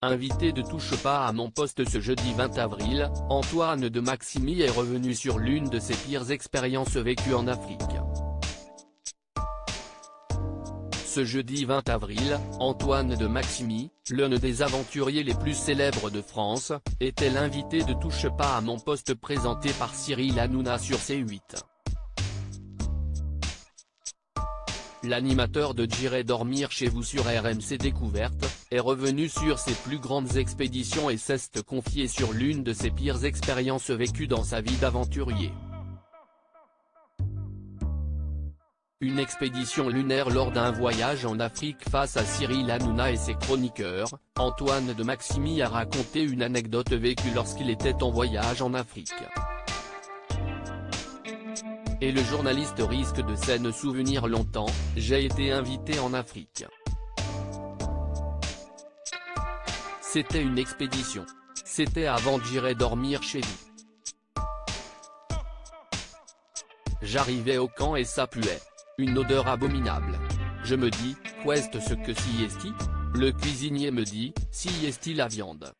Invité de Touche pas à mon poste ce jeudi 20 avril, Antoine de Maximi est revenu sur l'une de ses pires expériences vécues en Afrique. Ce jeudi 20 avril, Antoine de Maximi, l'un des aventuriers les plus célèbres de France, était l'invité de Touche pas à mon poste présenté par Cyril Hanouna sur C8. L'animateur de J'irai dormir chez vous sur RMC Découverte, est revenu sur ses plus grandes expéditions et s'est confié sur l'une de ses pires expériences vécues dans sa vie d'aventurier. Une expédition lunaire lors d'un voyage en Afrique face à Cyril Hanouna et ses chroniqueurs, Antoine de Maximi a raconté une anecdote vécue lorsqu'il était en voyage en Afrique. Et le journaliste risque de s'en souvenir longtemps, j'ai été invité en Afrique. C'était une expédition. C'était avant J'irai dormir chez vous. J'arrivais au camp et ça puait. Une odeur abominable. Je me dis, qu'est-ce que si est-il ? Le cuisinier me dit, si est-il la viande.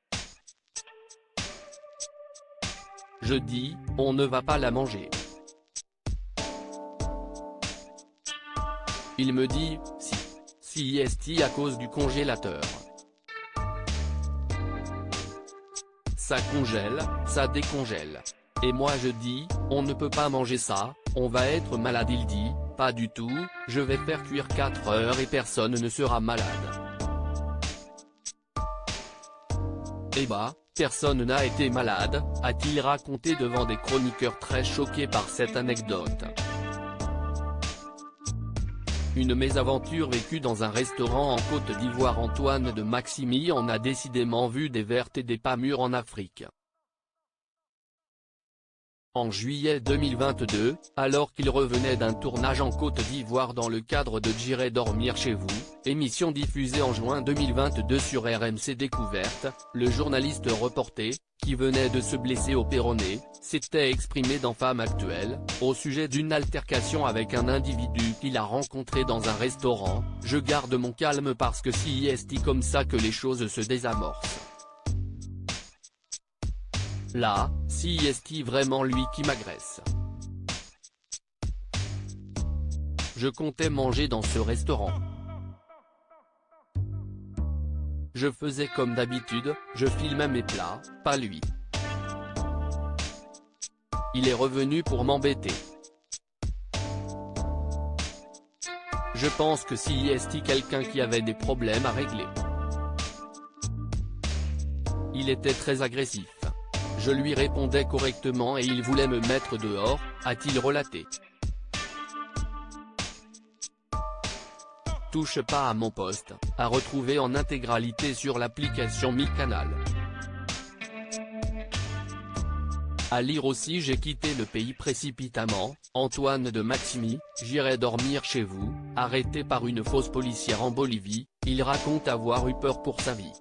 Je dis, on ne va pas la manger. Il me dit, si est-il à cause du congélateur. Ça congèle, ça décongèle. Et moi je dis, on ne peut pas manger ça, on va être malade. Il dit, pas du tout, je vais faire cuire 4 heures et personne ne sera malade. Eh bah, personne n'a été malade, a-t-il raconté devant des chroniqueurs très choqués par cette anecdote. Une mésaventure vécue dans un restaurant en Côte d'Ivoire. Antoine de Maximi en a décidément vu des vertes et des pas mûres en Afrique. En juillet 2022, alors qu'il revenait d'un tournage en Côte d'Ivoire dans le cadre de J'irai dormir chez vous, émission diffusée en juin 2022 sur RMC Découverte, le journaliste reporté, qui venait de se blesser au péroné, s'était exprimé dans Femme Actuelle, au sujet d'une altercation avec un individu qu'il a rencontré dans un restaurant. Je garde mon calme parce que si est comme ça que les choses se désamorcent. Là, si est vraiment lui qui m'agresse. Je comptais manger dans ce restaurant. Je faisais comme d'habitude, je filmais mes plats, pas lui. Il est revenu pour m'embêter. Je pense que si est quelqu'un qui avait des problèmes à régler. Il était très agressif. Je lui répondais correctement et il voulait me mettre dehors, a-t-il relaté. Touche pas à mon poste, à retrouver en intégralité sur l'application Mi-Canal. À lire aussi. J'ai quitté le pays précipitamment, Antoine de Maximi, J'irai dormir chez vous, arrêté par une fausse policière en Bolivie, il raconte avoir eu peur pour sa vie.